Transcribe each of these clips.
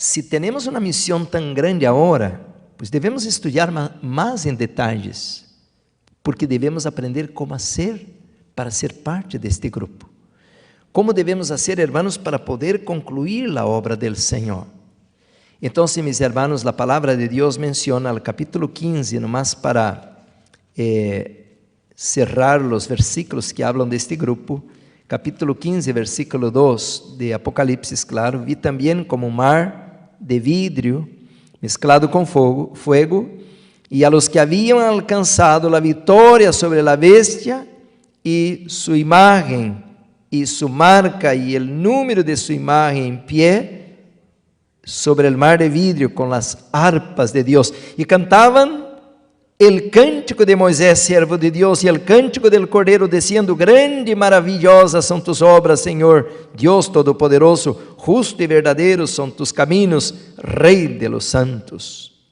Si tenemos una misión tan grande ahora, pues debemos estudiar más en detalles, porque debemos aprender cómo hacer para ser parte de este grupo. Cómo debemos hacer, hermanos, para poder concluir la obra del Señor. Entonces, mis hermanos, la palabra de Dios menciona al capítulo 15, nomás para cerrar los versículos que hablan de este grupo. Capítulo 15, versículo 2 de Apocalipsis, claro. Vi también como un mar de vidrio mezclado con fuego, y a los que habían alcanzado la victoria sobre la bestia y su imagen y su marca y el número de su imagen en pie sobre el mar de vidrio con las arpas de Dios, y cantaban el cântico de Moisés, siervo de Dios, y el cântico del Cordero, diciendo: grande y maravillosas son tus obras, Señor, Dios Todopoderoso, justo y verdaderos son tus caminos, Rey de los santos.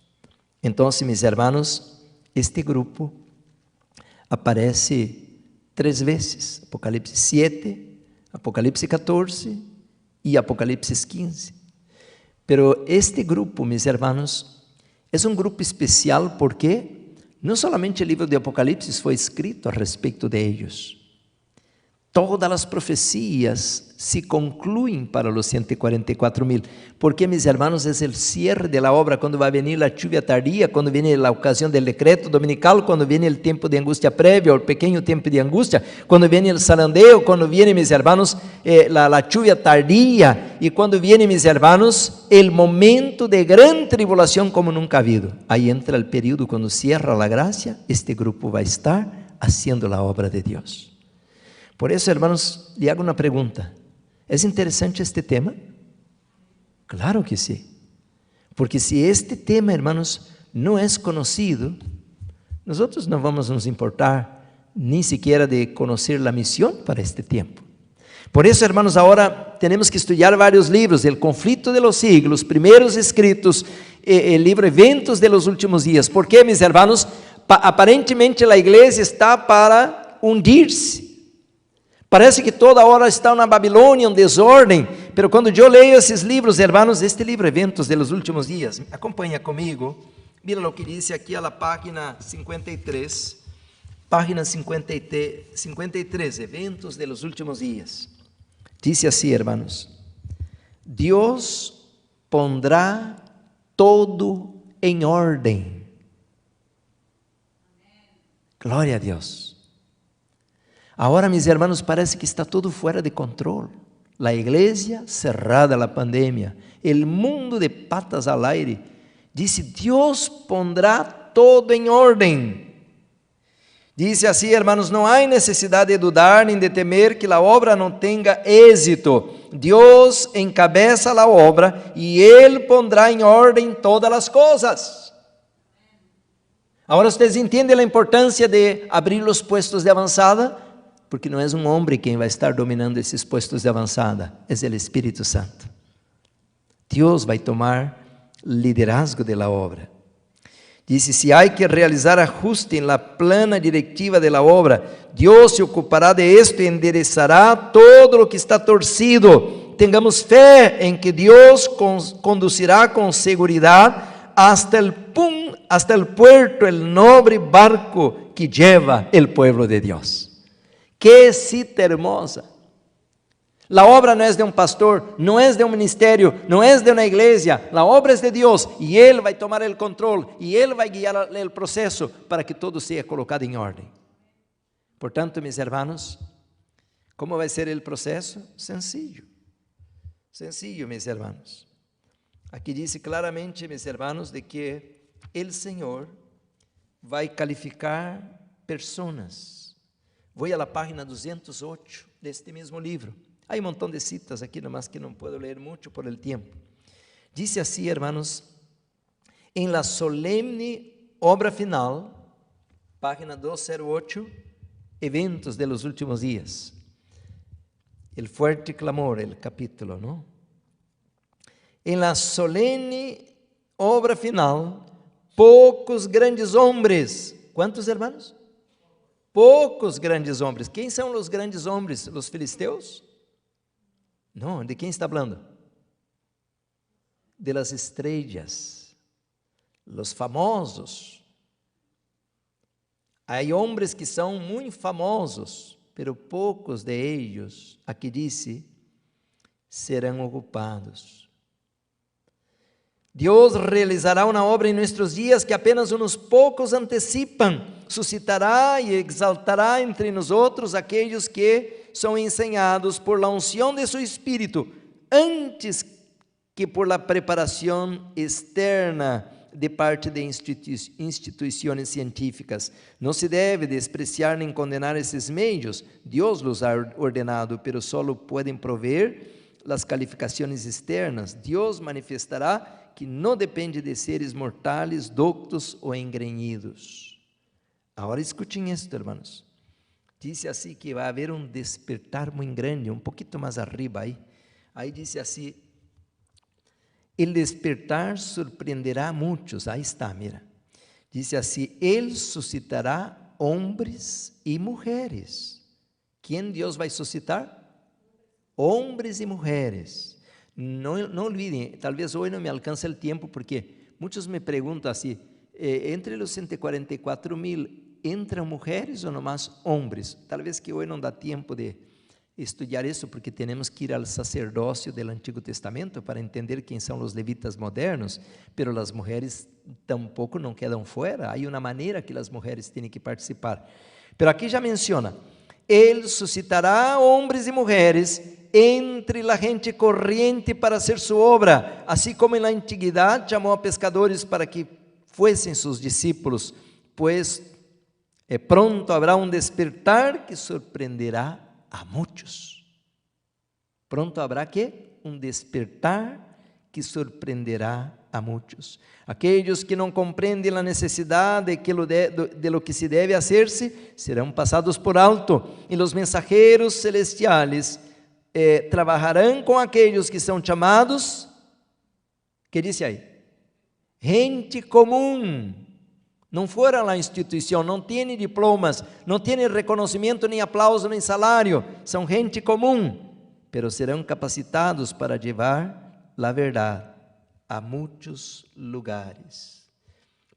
Entonces, mis hermanos, este grupo aparece 3 veces, Apocalipsis 7, Apocalipsis 14 y Apocalipsis 15. Pero este grupo, mis hermanos, es un grupo especial porque no solamente el libro de Apocalipsis fue escrito a respecto de ellos. Todas las profecías se concluyen para los 144,000. Porque, mis hermanos, es el cierre de la obra, cuando va a venir la lluvia tardía, cuando viene la ocasión del decreto dominical, cuando viene el tiempo de angustia previa, o el pequeño tiempo de angustia, cuando viene el zarandeo, cuando viene, mis hermanos, la lluvia tardía, y cuando viene, mis hermanos, el momento de gran tribulación como nunca ha habido. Ahí entra el periodo cuando cierra la gracia, este grupo va a estar haciendo la obra de Dios. Por eso, hermanos, le hago una pregunta. ¿Es interesante este tema? Claro que sí. Porque si este tema, hermanos, no es conocido, nosotros no vamos a nos importar ni siquiera de conocer la misión para este tiempo. Por eso, hermanos, ahora tenemos que estudiar varios libros: El conflicto de los siglos, primeros escritos, el libro Eventos de los últimos días. ¿Por qué, mis hermanos? Aparentemente la iglesia está para hundirse. Parece que toda hora está na Babilônia, um desordem, pero quando eu leio esses livros, hermanos, este livro, Eventos de los Últimos Días, acompanha comigo, mira o que diz aqui a la página 53, página 53, Eventos de los Últimos Días. Dice assim, hermanos: Deus pondrá todo em ordem. Glória a Deus. Agora, mis hermanos, parece que está todo fuera de control. La iglesia cerrada a la pandemia, el mundo de patas al aire. Dice: Dios pondrá todo en orden. Dice así, hermanos: no hay necesidad de dudar ni de temer que la obra no tenga éxito. Dios encabeza la obra y Él pondrá en orden todas las cosas. Ahora ustedes entienden la importancia de abrir los puestos de avanzada, porque não é um homem quem vai estar dominando esses puestos de avançada, é o Espírito Santo. Deus vai tomar liderazgo de la obra. Diz: se há que realizar ajuste em la plana directiva de la obra, Deus se ocupará de esto e enderezará todo o que está torcido. Tengamos fé em que Deus conduzirá com seguridade hasta el puerto el nobre barco que lleva el pueblo de Deus. Que cita hermosa. La obra no es de un pastor, no es de un ministerio, no es de una iglesia. La obra es de Dios y Él va a tomar el control y Él va a guiar el proceso para que todo sea colocado en orden. Por tanto, mis hermanos, ¿cómo va a ser el proceso? Sencillo, mis hermanos. Aquí dice claramente, mis hermanos, de que el Señor va a calificar personas. Voy a la página 208 de este mismo libro. Hay un montón de citas aquí, nomás que no puedo leer mucho por el tiempo. Dice así, hermanos: en la solemne obra final, página 208, Eventos de los últimos días. El fuerte clamor, el capítulo, ¿no? En la solemne obra final, pocos grandes hombres. ¿Cuántos, hermanos? Poucos grandes homens. Quem são os grandes homens? Os filisteus? Não, de quem está falando? de las estrellas, los famosos. Há homens que são muito famosos, pero poucos de ellos, aqui disse, serão ocupados. Deus realizará uma obra em nossos dias que apenas uns poucos antecipam. Suscitará e exaltará entre nós outros aqueles que são ensinados por la unção de su Espírito, antes que por la preparação externa de parte de instituições científicas. Não se deve despreciar nem condenar esses meios. Deus los ha ordenado, pero solo podem prover as calificações externas. Deus manifestará que não depende de seres mortais, doctos ou engreñidos. Agora escutem isto, hermanos. Dice assim que vai haver um despertar muito grande, um pouquinho mais arriba aí. Aí dice assim: el despertar surpreenderá a muitos. Aí está, mira. Dice assim: Ele suscitará homens e mulheres. Quem Deus vai suscitar? Homens e mulheres. Não olvidem, talvez hoje não me alcance o tempo, porque muitos me perguntam assim, entre os 144,000, entram mulheres ou nomás homens? Talvez que hoje não dá tempo de estudar isso, porque temos que ir ao sacerdócio do Antigo Testamento para entender quem são os levitas modernos, pero as mulheres tampouco não quedam fora. Há uma maneira que as mulheres têm que participar. Pero aqui já menciona: Ele suscitará homens e mulheres entre la gente corriente para hacer su obra, assim como en la antiguidad chamou a pescadores para que fuesen sus discípulos, pues pronto habrá um despertar que sorprenderá a muitos. Pronto habrá que um despertar que sorprenderá a muitos. Aqueles que não compreendem a necessidade de lo que se deve hacer-se serão passados por alto, e os mensageiros celestiales trabalharão com aqueles que são chamados, que diz aí? Gente comum. Não foram à instituição, não têm diplomas, não têm reconhecimento, nem aplauso, nem salário. São gente comum, pero serão capacitados para levar a verdade a muitos lugares.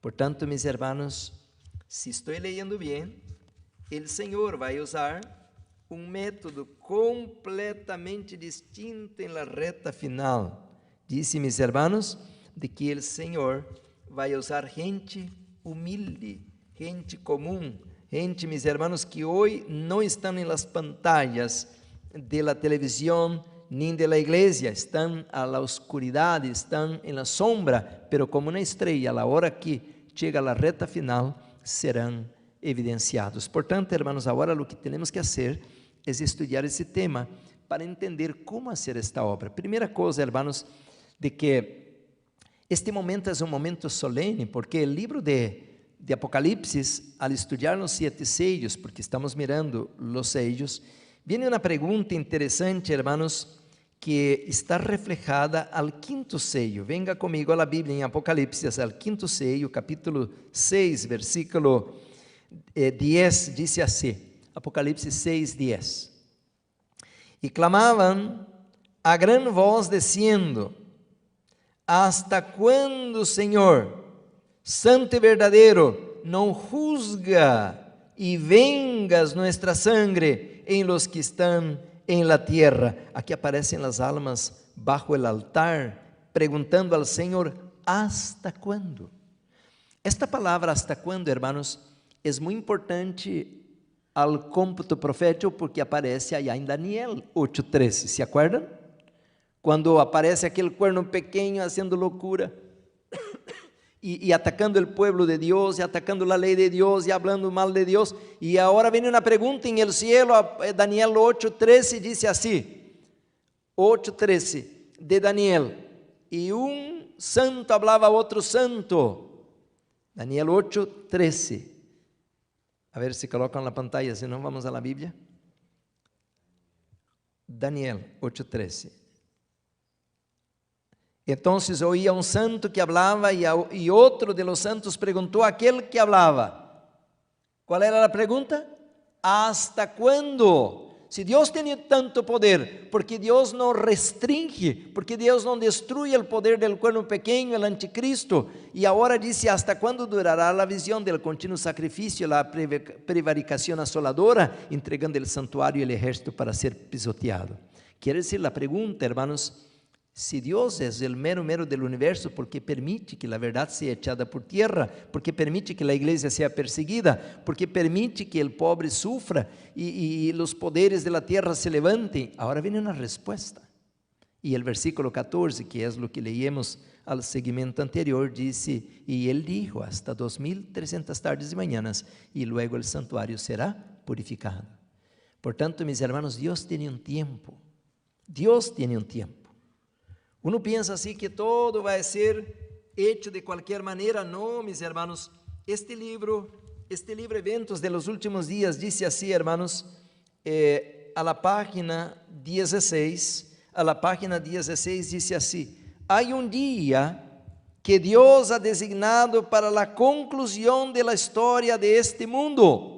Portanto, meus irmãos, se estou leyendo bem, o Senhor vai usar um método completamente distinto em la reta final. Disse, meus irmãos, de que o Senhor vai usar gente humilde, gente comum, gente, meus irmãos, que hoje não estão em las pantallas de la televisão nem de la igreja, estão a la oscuridade, estão em la sombra, pero como uma estrela, a la hora que chega a la reta final, serão evidenciados. Portanto, irmãos, agora o que temos que fazer é estudar esse tema para entender como fazer esta obra. Primeira coisa, irmãos, de que este momento é um momento solene, porque o livro de Apocalipse, al estudar os 7 sellos, porque estamos mirando os sellos, viene uma pergunta interessante, irmãos, que está reflejada al 5º sello. Venga comigo a la Bíblia em Apocalipse, al 5º sello, capítulo 6, versículo 10, dice assim, Apocalipse 6, 10. E clamavam a gran voz diciendo: ¿Hasta cuándo, Senhor, santo e verdadeiro, não juzga e vengas nuestra sangre em los que estão em la tierra? Aqui aparecem as almas bajo el altar, perguntando ao Senhor: ¿hasta cuándo? Esta palavra hasta cuándo, hermanos, é muito importante ao cômputo profético, porque aparece aí em Daniel 8:13, ¿se acuerdan? Quando aparece aquele cuerno pequeno fazendo loucura e atacando o povo de Deus, e atacando a lei de Deus, e falando mal de Deus. E agora vem uma pergunta em el cielo, Daniel 8:13 diz assim, 8:13 de Daniel: e um santo falava a outro santo. Daniel 8:13. A ver se colocam na pantalla, senão vamos à Bíblia. Daniel 8:13. Então oía um santo que falava, e outro de los santos perguntou àquele que falava. Qual era a pergunta? ¿Hasta cuándo? Se Deus tem tanto poder, porque Deus não restringe, porque Deus não destrui o poder del cuerno pequeño, el anticristo, e agora disse, hasta quando durará a visão del contínuo sacrifício, a prevaricação asoladora, entregando el santuário e el ejército para ser pisoteado. Quer dizer, a pergunta, hermanos, se Deus é o mero do universo, ¿por que permite que a verdade seja echada por tierra? ¿Por que permite que a igreja seja perseguida? ¿Por que permite que o pobre sufra e os poderes de la tierra se levantem? Agora vem uma resposta. E o versículo 14, que é o que leímos al segmento anterior, disse, e ele dijo, hasta 2300 tardes e manhãs, e luego o santuário será purificado. Portanto, mis hermanos, Deus tem um tempo. Deus tem um tempo. Uno pensa assim que todo vai ser hecho de qualquer maneira. Não, mis hermanos, este livro Eventos de los Últimos Dias, dice assim, hermanos, a la página 16, dice assim, há dia que Deus ha designado para a conclusão de la história de este mundo.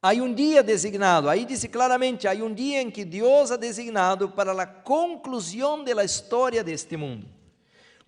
Há dia designado, aí diz claramente, há dia em que Deus ha designado para a conclusão da história deste mundo.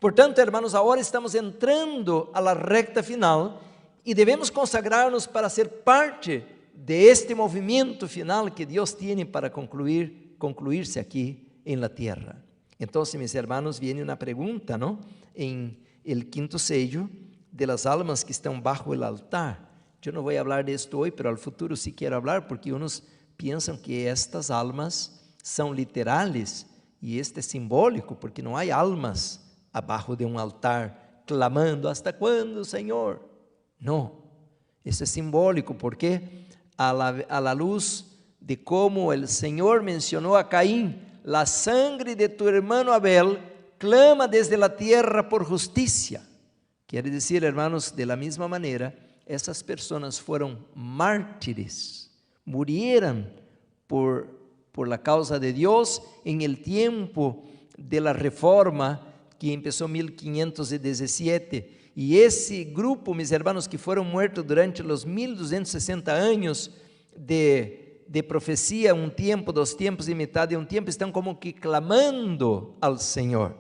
Portanto, hermanos, agora estamos entrando a la recta final e devemos consagrar-nos para ser parte de este movimento final que Deus tem para concluir-se aqui em la tierra. Então, mis hermanos, viene uma pergunta, ¿no? Em el quinto sello de las almas que estão bajo el altar. Eu não vou falar disto hoje, mas ao futuro sí quero falar, porque uns pensam que estas almas são literais e este é simbólico, porque não há almas abaixo de um altar clamando, ¿hasta quando, Senhor? Não, isso é simbólico, porque a la luz de como o Senhor mencionou a Caín, la sangre de tu hermano Abel clama desde la tierra por justicia. Quer dizer, hermanos, de la misma maneira, essas pessoas foram mártires, murieron por la causa de Deus em el tiempo de la reforma que começou em 1517, e esse grupo, mis hermanos, que foram muertos durante os 1260 anos de profecia, um tempo, 2 tempos e metade de um tempo, estão como que clamando ao Senhor.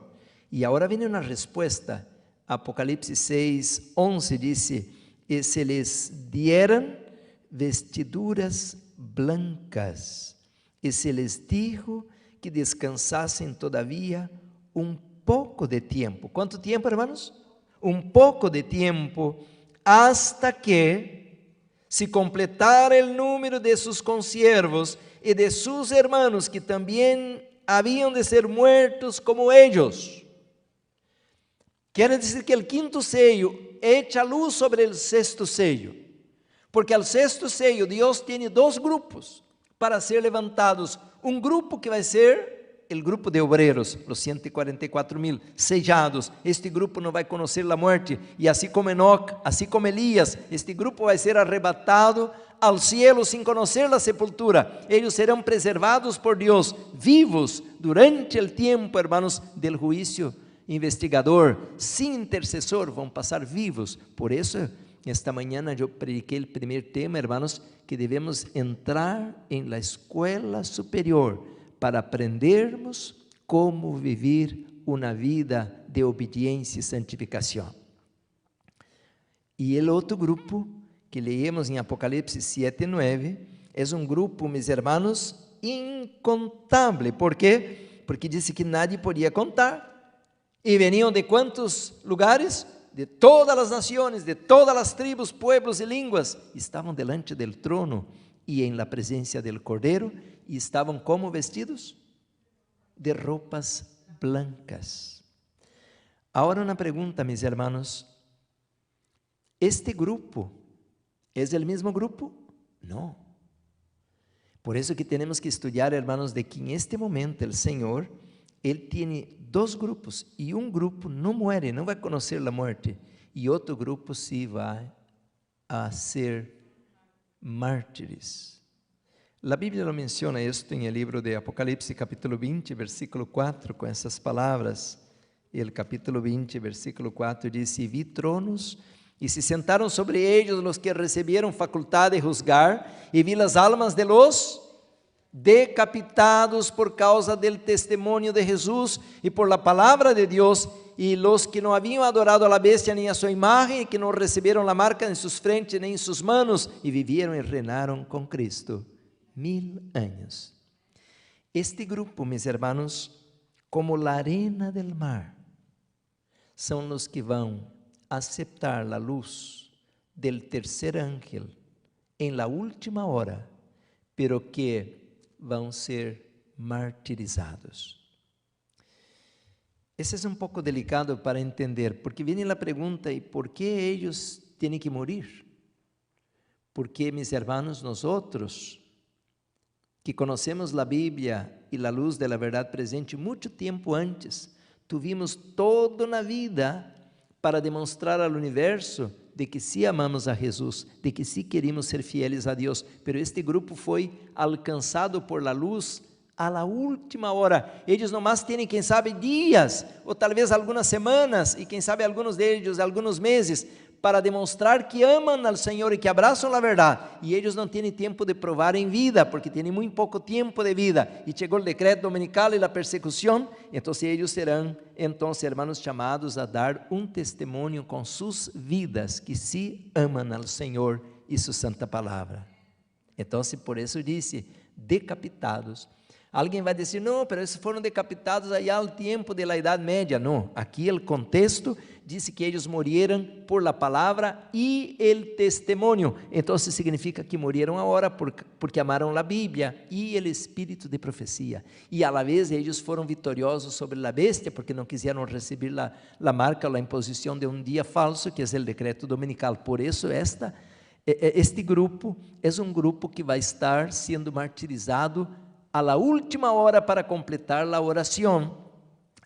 E agora vem uma resposta. Apocalipse 6, 11 disse, e se les dieran vestiduras blancas, e se les dijo que descansassem todavia um pouco de tempo. ¿Quanto tempo, hermanos? Um pouco de tempo, hasta que se completara el número de sus consiervos e de sus hermanos, que também haviam de ser muertos como ellos. Quer dizer que o quinto sello echa luz sobre o sexto sello, porque ao sexto sello Deus tem 2 grupos para ser levantados. Um grupo que vai ser o grupo de obreiros, os 144,000 sellados. Este grupo não vai conhecer a morte, e assim como Enoc, assim como Elias, este grupo vai ser arrebatado ao cielo sem conhecer a sepultura. Eles serão preservados por Deus, vivos durante o tempo, hermanos, del juízo investigador, sem intercessor, vão passar vivos. Por isso, esta manhã eu prediquei o primeiro tema, hermanos, que devemos entrar em la escola superior para aprendermos como viver uma vida de obediência e santificação. E o outro grupo que leemos em Apocalipse 7, 9, é um grupo, mis hermanos, incontável. ¿Por quê? Porque disse que nadie podia contar. E veniam de quantos lugares? De todas as nações, de todas as tribos, pueblos e línguas. Estavam delante del trono e em la presença del Cordeiro, e estavam como vestidos? De roupas blancas. Agora uma pergunta, mis hermanos. ¿Este grupo é o mesmo grupo? Não. Por isso que temos que estudar, hermanos, de que em este momento o Senhor, Ele tem 2 grupos, e um grupo não muere, não vai conhecer a morte, e outro grupo sim vai a ser mártires. A Bíblia lo menciona isto em el livro de Apocalipse, capítulo 20, versículo 4, com essas palavras. E o capítulo 20, versículo 4 diz: "E vi tronos, E se sentaram sobre ellos los que recibieron facultad de juzgar, y vi las almas de los decapitados por causa del testimonio de Jesús y por la palabra de Dios, y los que no habían adorado a la bestia ni a su imagen, y que no recibieron la marca en sus frentes ni en sus manos, y vivieron y reinaron con Cristo 1000 años. Este grupo, mis hermanos, como la arena del mar, son los que van a aceptar la luz del tercer ángel en la última hora, pero que vão ser martirizados. Esse é um pouco delicado para entender, porque vem a pergunta: e por que eles têm que morir? Porque, mis hermanos, nós que conhecemos a Bíblia e a luz da verdade presente muito tempo antes, tivemos toda na vida para demonstrar ao universo de que sí amamos a Jesus, de que sí queremos ser fieles a Deus, pero este grupo foi alcançado por la luz a la última hora. Eles nomás têm, quem sabe, dias, ou talvez algumas semanas, e quem sabe alguns deles, alguns meses, para demonstrar que amam ao Senhor e que abraçam a verdade, e eles não têm tempo de provar em vida, porque têm muito pouco tempo de vida, e chegou o decreto dominical e a persecução, então eles serão, hermanos, chamados a dar um testemunho com suas vidas, que sí amam ao Senhor e sua santa palavra. Então, por isso disse, decapitados. Alguém vai dizer: não, mas eles foram decapitados aí ao tempo da Idade Média. Não, aqui o contexto diz que eles morreram por la palavra e el testemunho. Então significa que morreram agora porque amaram a Bíblia e o espírito de profecia. E a la vez eles foram vitoriosos sobre a bestia, porque não quiseram receber a marca ou a imposição de um dia falso, que é o decreto dominical. Por isso este grupo é um grupo que vai estar sendo martirizado a la última hora para completar la oración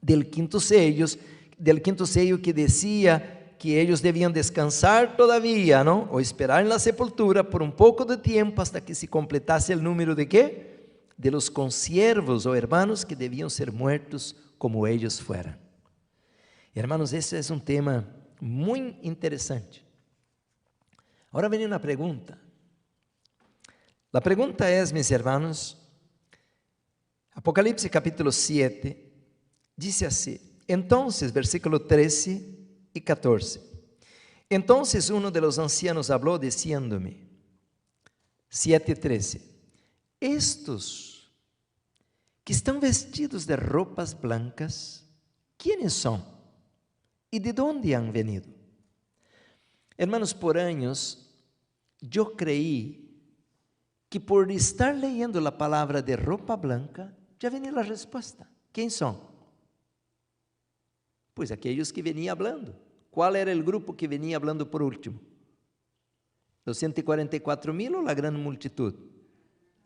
del quinto sello que decía que ellos debían descansar todavía, ¿no? O esperar en la sepultura por un poco de tiempo hasta que se completase el número de ¿qué? De los consiervos o hermanos que debían ser muertos como ellos fueran. Hermanos, ese es un tema muy interesante. Ahora viene una pregunta. La pregunta es, mis hermanos, Apocalipse capítulo 7, dice así, entonces, versículo 13 y 14, entonces uno de los ancianos habló diciéndome, 7:13, estos que estão vestidos de roupas blancas, ¿quiénes são? ¿Y de dónde han venido? Hermanos, por años, yo creí que por estar leyendo a palavra de roupa blanca, já venia a resposta. Quem são? Pois aqueles que veniam falando. Qual era o grupo que venia falando por último? Os 144,000 ou a grande multitud?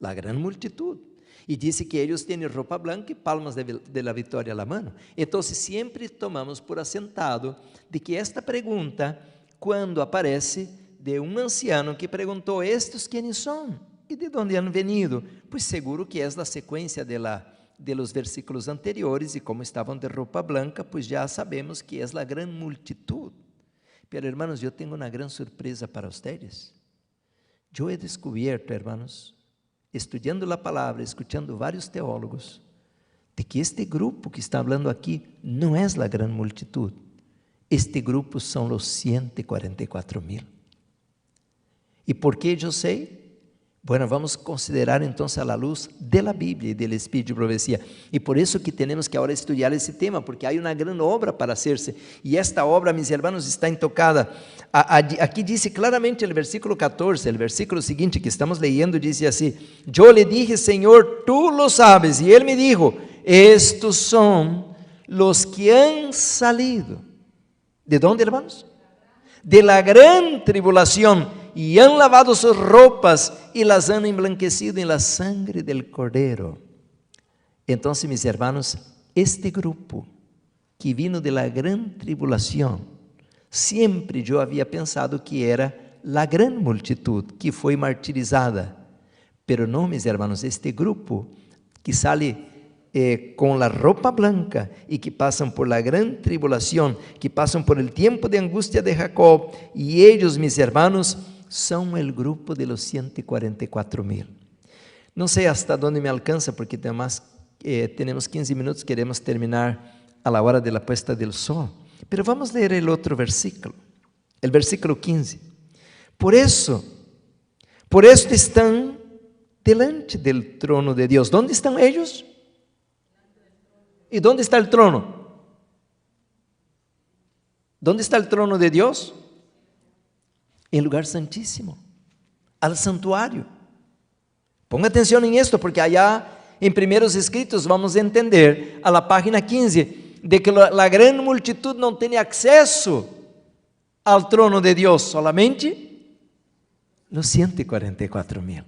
A grande multitud. E disse que eles têm roupa branca e palmas de la vitória na mão. Então, sempre tomamos por assentado de que esta pergunta, quando aparece de um anciano que perguntou, estes quem são? ¿Y de dónde han venido? Pues seguro que es la secuencia de los versículos anteriores, y como estaban de ropa blanca, pues ya sabemos que es la gran multitud. Pero hermanos, yo tengo una gran sorpresa para ustedes. Yo he descubierto, hermanos, estudiando la palabra, escuchando varios teólogos, de que este grupo que está hablando aquí no es la gran multitud. Este grupo son los 144,000. ¿Y por qué yo sé? Bueno, vamos considerar entonces a la luz de la Biblia y del Espíritu de Profecía. Y por eso que tenemos que ahora estudiar ese tema, porque hay una gran obra para hacerse. Y esta obra, mis hermanos, está intocada. Aquí dice claramente el versículo 14, el versículo siguiente que estamos leyendo, dice así, yo le dije, Señor, tú lo sabes. Y él me dijo, estos son los que han salido. ¿De dónde, hermanos? De la gran tribulación. Y han lavado sus ropas y las han emblanquecido en la sangre del Cordero. Entonces, mis hermanos, este grupo que vino de la gran tribulación, siempre yo había pensado que era la gran multitud que fue martirizada. Pero no, mis hermanos, este grupo que sale com la ropa blanca y que pasan por la gran tribulación, que pasan por el tiempo de angustia de Jacob, y ellos, mis hermanos, son el grupo de los 144,000. No sé hasta dónde me alcanza, porque además tenemos 15 minutos, queremos terminar a la hora de la puesta del sol. Pero vamos a leer el otro versículo, el versículo 15. Por esto están delante del trono de Dios. ¿Dónde están ellos? ¿Y dónde está el trono? ¿Dónde está el trono de Dios? En el lugar santísimo, al santuario. Ponga atención en esto, porque allá en Primeros Escritos vamos a entender a la página 15 de que la gran multitud no tiene acceso al trono de Dios, solamente los 144,000.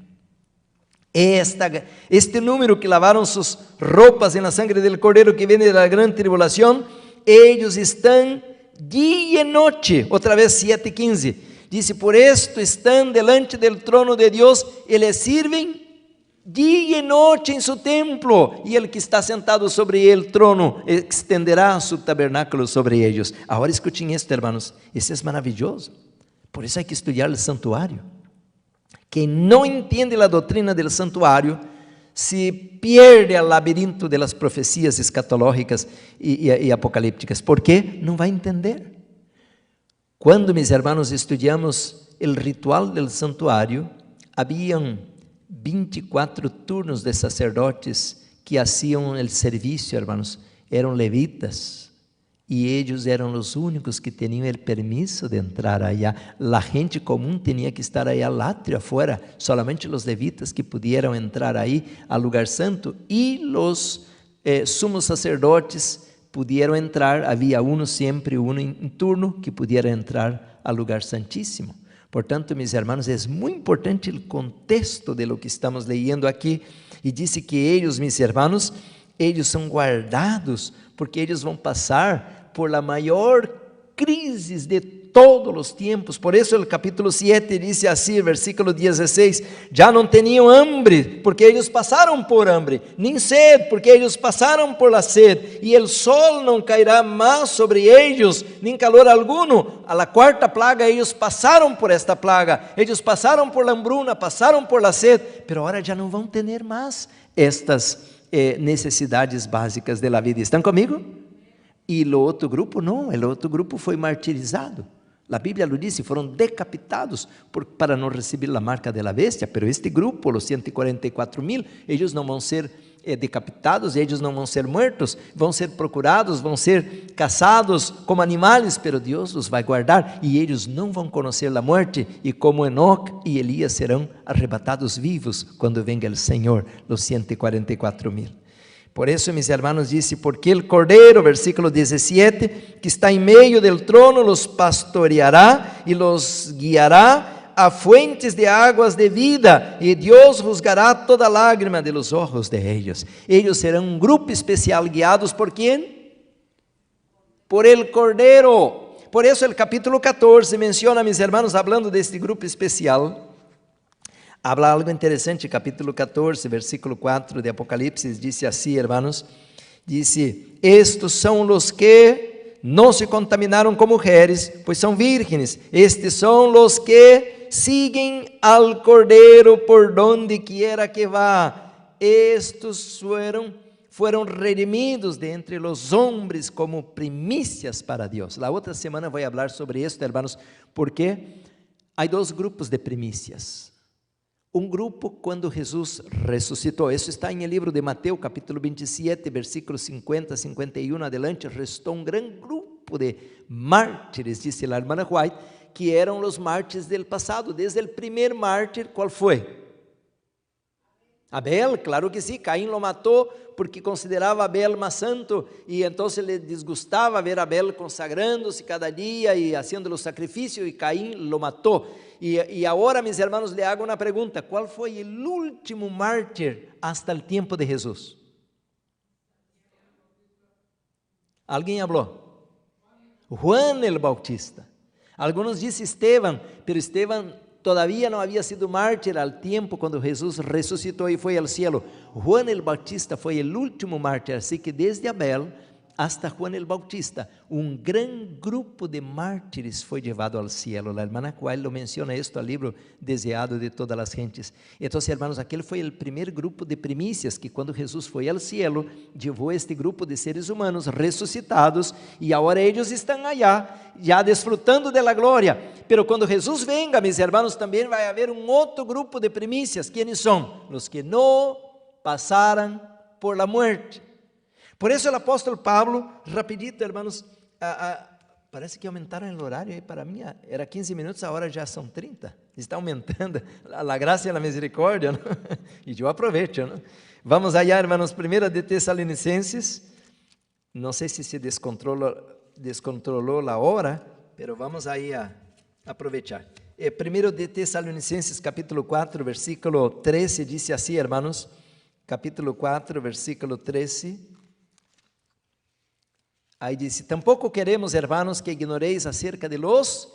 Este número que lavaron sus ropas en la sangre del Cordero que viene de la gran tribulación, ellos están día y noche, otra vez 7:15, dice, por esto están delante del trono de Dios y le sirven día y noche en su templo, y el que está sentado sobre el trono extenderá su tabernáculo sobre ellos. Ahora escuchen esto, hermanos, eso es maravilloso, por eso hay que estudiar el santuario. Quien no entiende la doctrina del santuario se pierde al laberinto de las profecías escatológicas y apocalípticas. ¿Por qué? No va a entender. Cuando, mis hermanos, estudiamos el ritual del santuario, habían 24 turnos de sacerdotes que hacían el servicio, hermanos. Eran levitas. Y ellos eran los únicos que tenían el permiso de entrar allá. La gente común tenía que estar allá al atrio afuera. Solamente los levitas que pudieran entrar ahí al lugar santo. Y los sumos sacerdotes pudieron entrar. Había siempre uno en turno que pudiera entrar al lugar santísimo. Por tanto, mis hermanos, es muy importante el contexto de lo que estamos leyendo aquí. Y dice que ellos, mis hermanos, ellos son guardados, porque ellos vão passar por la maior crisis de todos os tempos. Por isso o capítulo 7 diz assim, versículo 16, já não tinham hambre, porque eles passaram por hambre, nem sede, porque eles passaram por la sede, e o sol não cairá mais sobre eles, nem calor alguno. A la quarta plaga, eles passaram por esta plaga, eles passaram por la hambruna, passaram por la sede, pero agora já não vão ter mais estas necessidades básicas da vida. Estão comigo? E o outro grupo não, o outro grupo foi martirizado. A Bíblia lo diz, foram decapitados para não receber a marca da bestia, pero este grupo, os 144,000, eles não vão ser decapitados, eles não vão ser mortos, vão ser procurados, vão ser caçados como animais, pero Deus os vai guardar, e eles não vão conhecer a morte, e como Enoque e Elias serão arrebatados vivos, quando venga o Senhor, os 144,000. Por isso, mis hermanos, dice, porque o Cordeiro, versículo 17, que está em meio del trono, los pastoreará e los guiará a fuentes de águas de vida, e Deus juzgará toda lágrima de los ojos de ellos. Ellos serão um grupo especial, guiados por quem? Por el Cordeiro. Por isso, o capítulo 14 menciona, mis hermanos, hablando deste grupo especial, habla algo interessante, capítulo 14, versículo 4 de Apocalipse, diz assim, hermanos, diz, estes são os que não se contaminaram com mulheres, pois são vírgenes, estes são os que siguen al Cordeiro por donde quiera que vá, estes foram redimidos de entre os homens como primícias para Deus. La outra semana vou falar sobre isso, hermanos, porque há dois grupos de primícias. Um grupo quando Jesus ressuscitou, isso está em livro de Mateus, capítulo 27, versículos 50, 51 adelante, restou um grande grupo de mártires, disse a irmã White, que eram os mártires do passado, desde o primeiro mártir, qual foi? Abel, claro que sim, Caim lo matou porque considerava Abel mais santo, e então lhe desgustava ver Abel consagrando-se cada dia e fazendo o sacrifício, e Caim lo matou. E agora, meus irmãos, lhe hago uma pergunta: qual foi o último mártir hasta o tempo de Jesus? Alguém falou? Juan el Bautista. Alguns dizem Esteban, pero Esteban todavía no había sido mártir al tiempo cuando Jesús resucitó y fue al cielo. Juan el Bautista fue el último mártir, así que desde Abel hasta Juan el Bautista, un gran grupo de mártires foi llevado al cielo. La hermana Quayle lo menciona esto al libro Deseado de todas las gentes. Entonces, hermanos, aquel fue el primer grupo de primicias que cuando Jesús foi al cielo, llevó este grupo de seres humanos ressuscitados y ahora ellos están allá, ya desfrutando de la gloria. Pero cuando Jesús venga, mis hermanos, también va a haber un otro grupo de primicias. ¿Quiénes son? Los que no pasaran por la muerte. Por eso el apóstol Pablo, rapidito, hermanos, parece que aumentaram o horário aí para mim, era 15 minutos, agora já são 30, está aumentando, a graça e a misericórdia, não? E eu aproveito, não? Vamos allá, hermanos, 1 de Tesalonicenses, não sei se descontrolou a hora, pero vamos aí a aproveitar. 1 de Tesalonicenses, capítulo 4, versículo 13, diz assim, hermanos, capítulo 4, versículo 13, aí disse, tampouco queremos, hermanos, que ignoreis acerca de los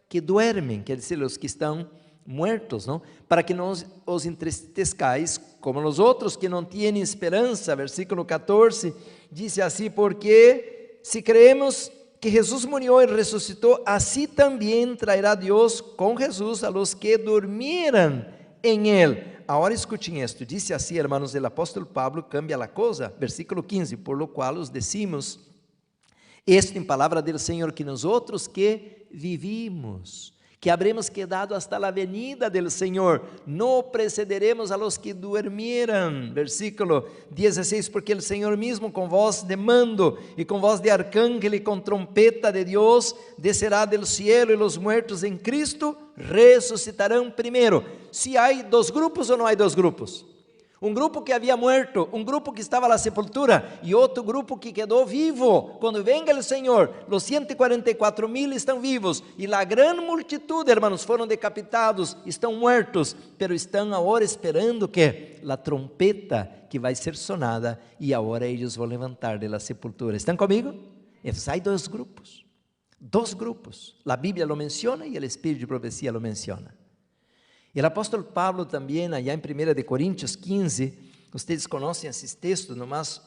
que duermen, quer dizer, los que estão muertos, não? Para que não os entristezcais como os outros que não têm esperança. Versículo 14, diz assim, porque se creemos que Jesus morreu e ressuscitou, assim também trairá Deus com Jesus a los que durmieran em Ele. Agora escutem isto, disse assim, hermanos, o apóstolo Pablo cambia a coisa, versículo 15, por lo qual os decimos, esto em palavra do Senhor, que nós outros que vivimos, que habremos quedado hasta la venida del Senhor, no precederemos a los que durmieran. Versículo 16, porque el Senhor mismo com voz de mando e com voz de arcángel e com trompeta de Deus descerá del cielo e los muertos en Cristo resucitarão primeiro. Se há dois grupos ou não há dois grupos? Um grupo que havia muerto, um grupo que estava na sepultura e outro grupo que quedou vivo. Quando venga o Senhor, os 144,000 estão vivos e a grande multitud, hermanos, foram decapitados, estão muertos, pero estão agora esperando que a trompeta que vai ser sonada e agora eles vão levantar de la sepultura. ¿Estão comigo? Então, há dois grupos. Dos grupos. A Bíblia lo menciona e o Espírito de profecia lo menciona. E o apóstolo Pablo também, allá em 1 de Coríntios 15, vocês conhecem esses textos, nomás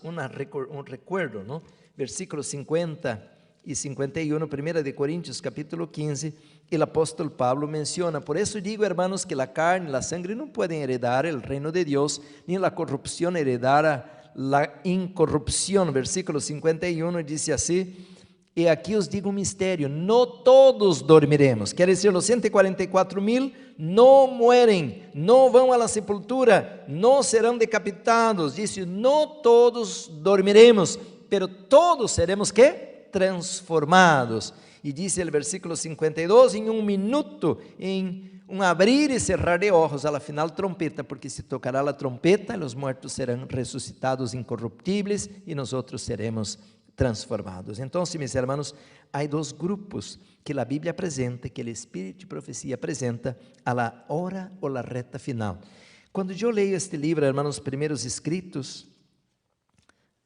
recuerdo, não? Versículos 50 e 51, 1 de Coríntios capítulo 15, o apóstolo Pablo menciona, por isso digo, hermanos, que a carne e a sangre não podem heredar o reino de Deus, nem a corrupção heredar a incorrupção. Versículo 51 diz assim, e aqui os digo um mistério, não todos dormiremos, quer dizer, os 144,000 não muerem, não vão à sepultura, não serão decapitados, disse, não todos dormiremos, pero todos seremos que? Transformados. E diz o versículo 52, em um minuto, em um abrir e cerrar de olhos, a final trompeta, porque se tocará a trompeta, os mortos serão ressuscitados incorruptíveis e nós outros seremos transformados. Então, meus irmãos, há dois grupos que a Bíblia apresenta, que o Espírito de profecia apresenta a la hora ou la reta final. Quando eu leio este livro, irmãos, primeiros escritos,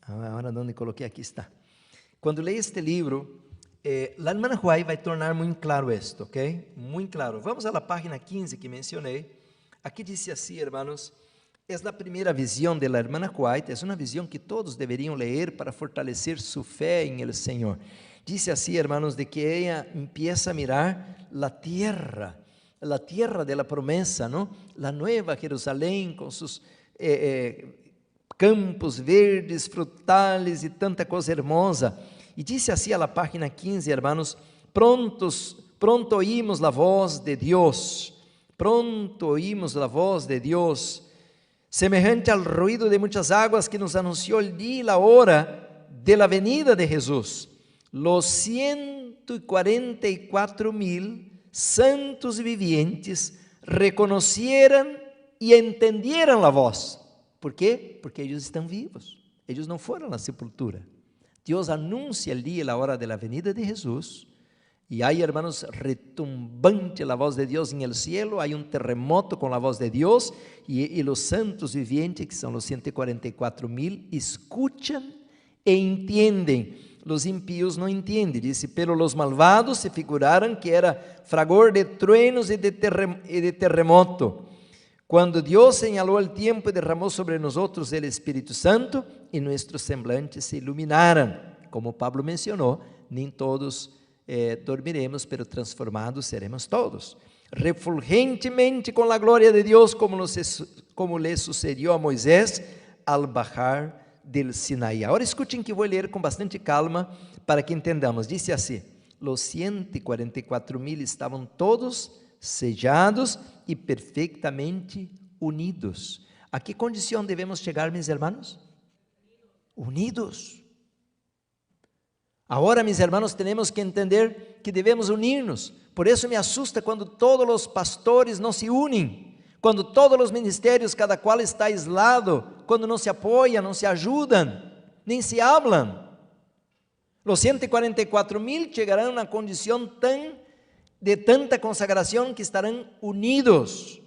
agora onde coloquei, aqui está. Quando leio este livro, a irmã Huay vai tornar muito claro isto, ok? Muito claro. Vamos à página 15 que mencionei. Aqui diz assim, irmãos, é a primeira visão da irmã White, é uma visão que todos deveriam ler para fortalecer sua fé em el Senhor. Diz assim, hermanos, de que ela empieza a mirar a tierra de la promesa, ¿no? La nueva Jerusalém, com seus campos verdes, frutales e tanta coisa hermosa. E disse assim a página 15, hermanos, pronto oímos a voz de Deus, semejante al ruido de muitas águas que nos anunció el día y la hora de la venida de Jesús. Los 144,000 santos vivientes reconocieran y entendieran la voz. ¿Por quê? Porque ellos estão vivos. Ellos não foram à sepultura. Deus anuncia el día y la hora de la venida de Jesús. E aí, hermanos, retumbante a voz de Deus em el cielo, há terremoto com a voz de Deus, e os santos vivientes, que são os 144,000, escutam e entendem los impíos no entienden. Dice, pero los malvados se figuraron que era fragor de truenos y de terremoto. Cuando Dios señaló el tiempo y derramó sobre nosotros el Espíritu Santo, y nuestros semblantes se iluminaron. Como Pablo mencionó, nem todos dormiremos, pero transformados seremos todos. Refulgentemente con la gloria de Dios, como le sucedió a Moisés al bajar del Sinaí. Agora escutem que vou ler com bastante calma para que entendamos. Dice assim: los 144,000 estavam todos sellados e perfeitamente unidos. A que condição devemos chegar, meus irmãos? Unidos. Agora, meus irmãos, temos que entender que devemos unir-nos. Por isso me assusta quando todos os pastores não se unem, quando todos os ministérios, cada qual está aislado, quando não se apoiam, não se ajudam, nem se hablam. Os 144,000 chegarão a uma condição de tanta consagração que estarão unidos.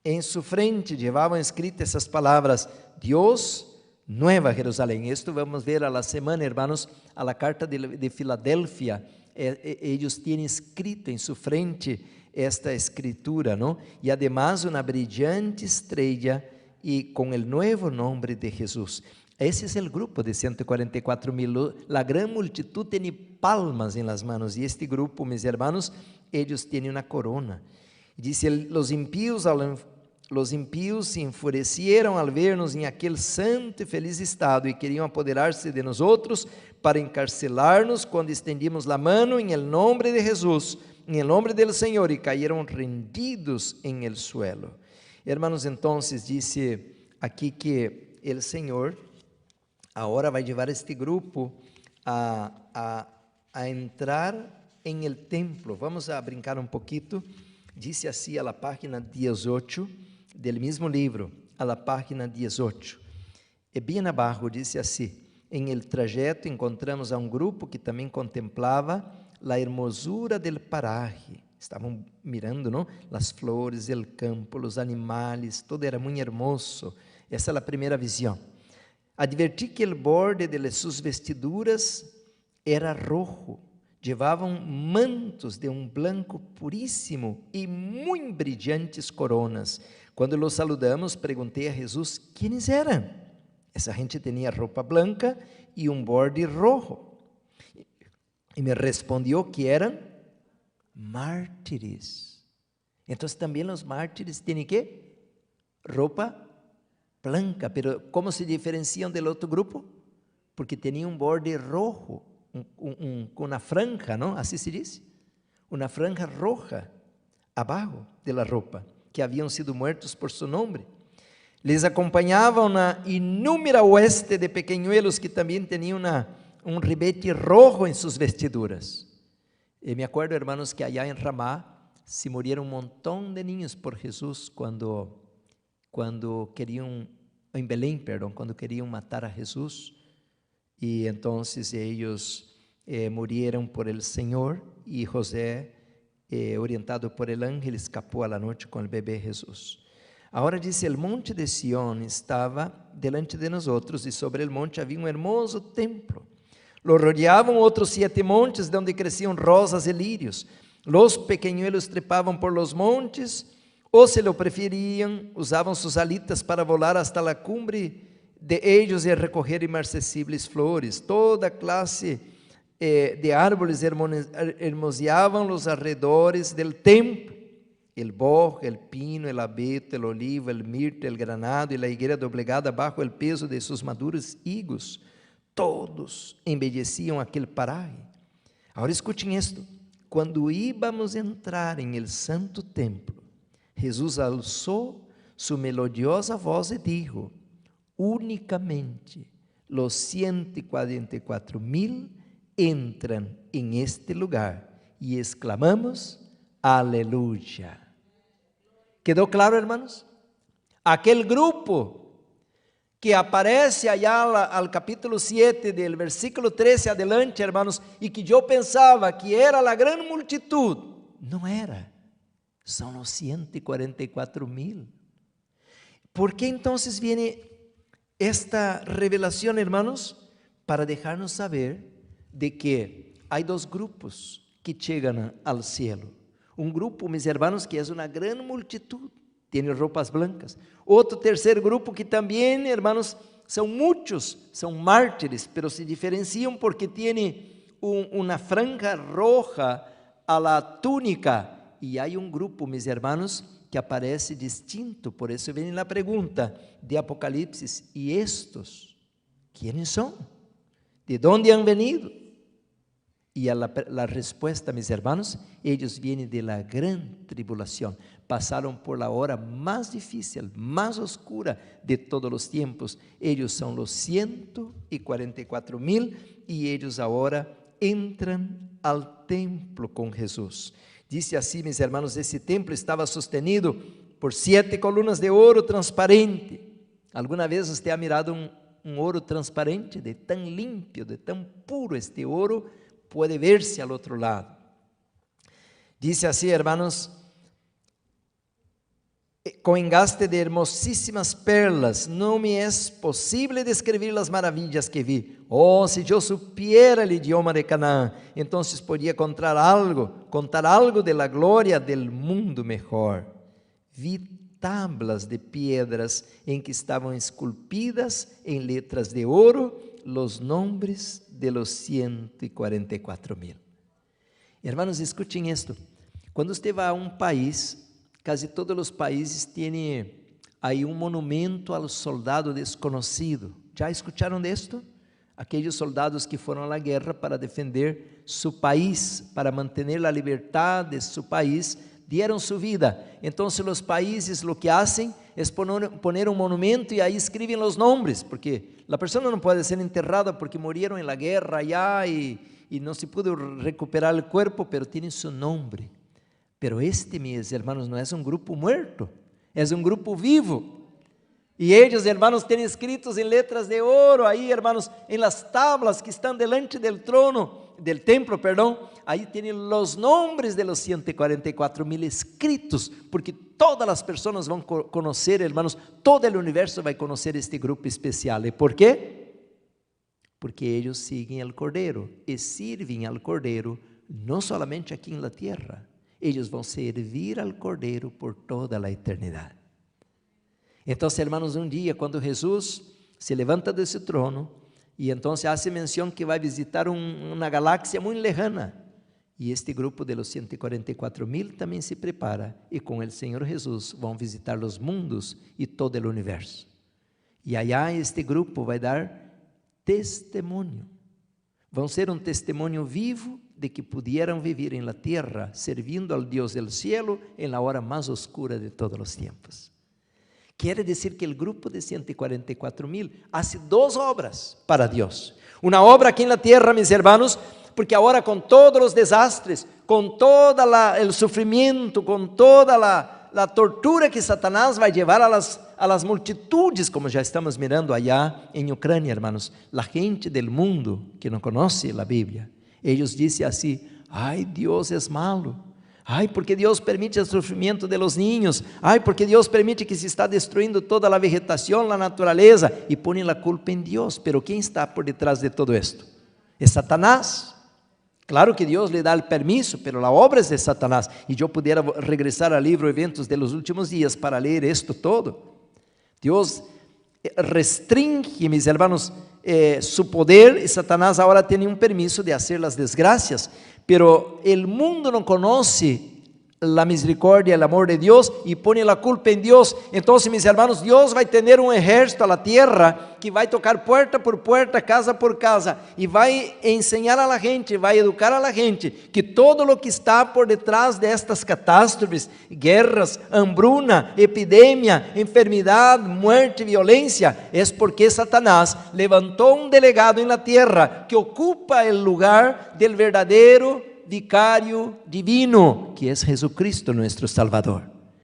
Em sua frente levavam escritas essas palavras: Deus, Nueva Jerusalém. Isto vamos ver a la semana, hermanos, a la carta de Filadélfia. Eles têm escrito em sua frente esta escritura, ¿no? E además uma brilhante estrela e com o novo nome de Jesus. Esse é o grupo de 144,000. A grande multitud tem palmas em las manos, e este grupo, meus irmãos, eles têm uma corona. Dice: los impíos se enfurecieron al vernos em aquele santo e feliz estado e queriam apoderar-se de nós outros para encarcelar-nos quando estendimos a mão em el nombre de Jesus, em el nombre del Senhor, e caíram rendidos em el suelo. Hermanos, entonces dice aqui que el Senhor agora vai levar este grupo a entrar em el templo. Vamos a brincar um pouquinho. Dice assim a la página 18 del mismo livro, a la página 18. E bem abaixo dice assim: em el trajeto encontramos a um grupo que também contemplava la hermosura del paraje. Estavam mirando, não? Las flores, el campo, los animales, todo era muito hermoso. Essa é a primeira visão. Advertí que el borde de suas vestiduras era rojo. Llevavam mantos de um blanco puríssimo e muito brilhantes coronas. Quando los saludamos, perguntei a Jesus quem eram. Essa gente tinha roupa branca e um borde rojo. E me respondió que eram mártires. Então também os mártires têm que roupa branca, pero como se diferenciam do outro grupo? Porque tinham um borde rojo, com uma franja, não? Assim se diz, uma franja roja abaixo da roupa, que haviam sido muertos por seu nome. Les acompanhava uma inúmera hueste de pequeñuelos que também tinham um ribete rojo em suas vestiduras. E me acuerdo, hermanos, que allá em Ramá se murieron um montão de niños por Jesus quando queriam, em Belém, perdão, quando queriam matar a Jesus. E então eles murieron por el Senhor, e José, orientado por el ángel, escapou a la noite com o bebê Jesus. Agora diz: el monte de Sión estava delante de nós, e sobre el monte havia um hermoso templo. Lo rodeavam outros 7 montes, de onde cresciam rosas e lírios. Los pequeñuelos trepavam por los montes, ou se lo preferiam, usavam suas alitas para volar hasta la cumbre de ellos e recoger imarcessíveis flores. Toda classe de árboles hermoseavam los alrededores del templo. El boj, el pino, el abeto, el olivo, el mirto, el granado e a higuera doblegada bajo el peso de seus maduros higos, todos embelleciam aquele paraje. Agora escutem isto: quando íbamos entrar em el santo templo, Jesus alçou sua melodiosa voz e dijo: únicamente los 144,000 entram em este lugar, e exclamamos: aleluia. ¿Quedou claro, hermanos? Aquele grupo que aparece allá al capítulo 7, del versículo 13 adelante, hermanos, e que eu pensava que era a grande multitud, não era, são os 144,000. ¿Por que então viene esta revelação, hermanos? Para deixar-nos saber de que há dois grupos que chegam ao cielo. Um grupo, meus irmãos, que é uma grande multitud, tem roupas blancas. Outro terceiro grupo que também, irmãos, são muitos, são mártires, pero se diferenciam porque têm uma franja roja a la túnica. E há um grupo, meus irmãos, que aparece distinto. Por isso vem a pergunta de Apocalipse: e estes, quem são? ¿De onde han venido? E a resposta, meus irmãos, eles vêm de la gran tribulação. Passaram por la hora mais difícil, mais oscura de todos os tempos. Eles são os 144,000 e eles agora entram ao templo com Jesus. Disse assim, meus irmãos, esse templo estava sustenido por 7 colunas de ouro transparente. Alguma vez você ha mirado um ouro transparente? De tão limpo, de tão puro este ouro, pode ver-se ao outro lado. Disse assim, hermanos, com engaste de hermosíssimas perlas, não me é possível descrever as maravilhas que vi. Oh, se eu supiera o idioma de Canaã, então podia contar algo de la glória del mundo mejor. Vi tablas de piedras em que estavam esculpidas em letras de ouro os nomes de los 144,000. Hermanos, escutem isto. Quando você vai a um país, quase todos os países têm aí um monumento ao soldado desconhecido. Já escutaram disto? Aqueles soldados que foram à guerra para defender seu país, para manter a liberdade de seu país, dieron su vida. Entonces los países lo que hacen es poner un monumento y ahí escriben los nombres, porque la persona no puede ser enterrada porque murieron en la guerra allá y no se pudo recuperar el cuerpo, pero tienen su nombre. Pero mis hermanos, no es un grupo muerto, es un grupo vivo. Y ellos, hermanos, tienen escritos en letras de oro ahí, hermanos, en las tablas que están delante del trono, del templo, perdón, ahí tienen los nombres de los 144,000 escritos, porque todas las personas van a conocer, hermanos, todo el universo va a conocer este grupo especial. ¿Y por qué? Porque ellos siguen al Cordero y sirven al Cordero, no solamente aquí en la tierra, ellos van a servir al Cordero por toda la eternidad. Entonces, hermanos, un día cuando Jesús se levanta de su trono y entonces hace mención que va a visitar una galaxia muy lejana, y este grupo de los 144,000 también se prepara y con el Señor Jesús van a visitar los mundos y todo el universo. Y allá este grupo va a dar testimonio, van a ser un testimonio vivo de que pudieran vivir en la tierra sirviendo al Dios del cielo en la hora más oscura de todos los tiempos. Quiere decir que el grupo de 144,000 hace dos obras para Dios. Una obra aquí en la tierra, mis hermanos, porque ahora con todos los desastres, con todo el sufrimiento, con toda la tortura que Satanás va a llevar a las multitudes, como ya estamos mirando allá en Ucrania, hermanos, la gente del mundo que no conoce la Biblia, ellos dicen así: ay, Dios es malo. Ay, porque Dios permite el sufrimiento de los niños. Ay, porque Dios permite que se está destruyendo toda la vegetación, la naturaleza, y ponen la culpa en Dios. Pero ¿quién está por detrás de todo esto? Es Satanás. Claro que Dios le da el permiso, pero la obra es de Satanás. Y yo pudiera regresar al libro Eventos de los Últimos Días para leer esto todo. Dios restringe, mis hermanos, su poder, y Satanás ahora tiene un permiso de hacer las desgracias. Pero el mundo no conoce la misericordia, el amor de Dios, y pone la culpa en Dios. Entonces, mis hermanos, Dios va a tener un ejército a la tierra que va a tocar puerta por puerta, casa por casa, y va a enseñar a la gente, va a educar a la gente que todo lo que está por detrás de estas catástrofes, guerras, hambruna, epidemia, enfermedad, muerte, violencia, es porque Satanás levantó un delegado en la tierra que ocupa el lugar del verdadero vicario divino, que es Jesucristo nuestro Salvador.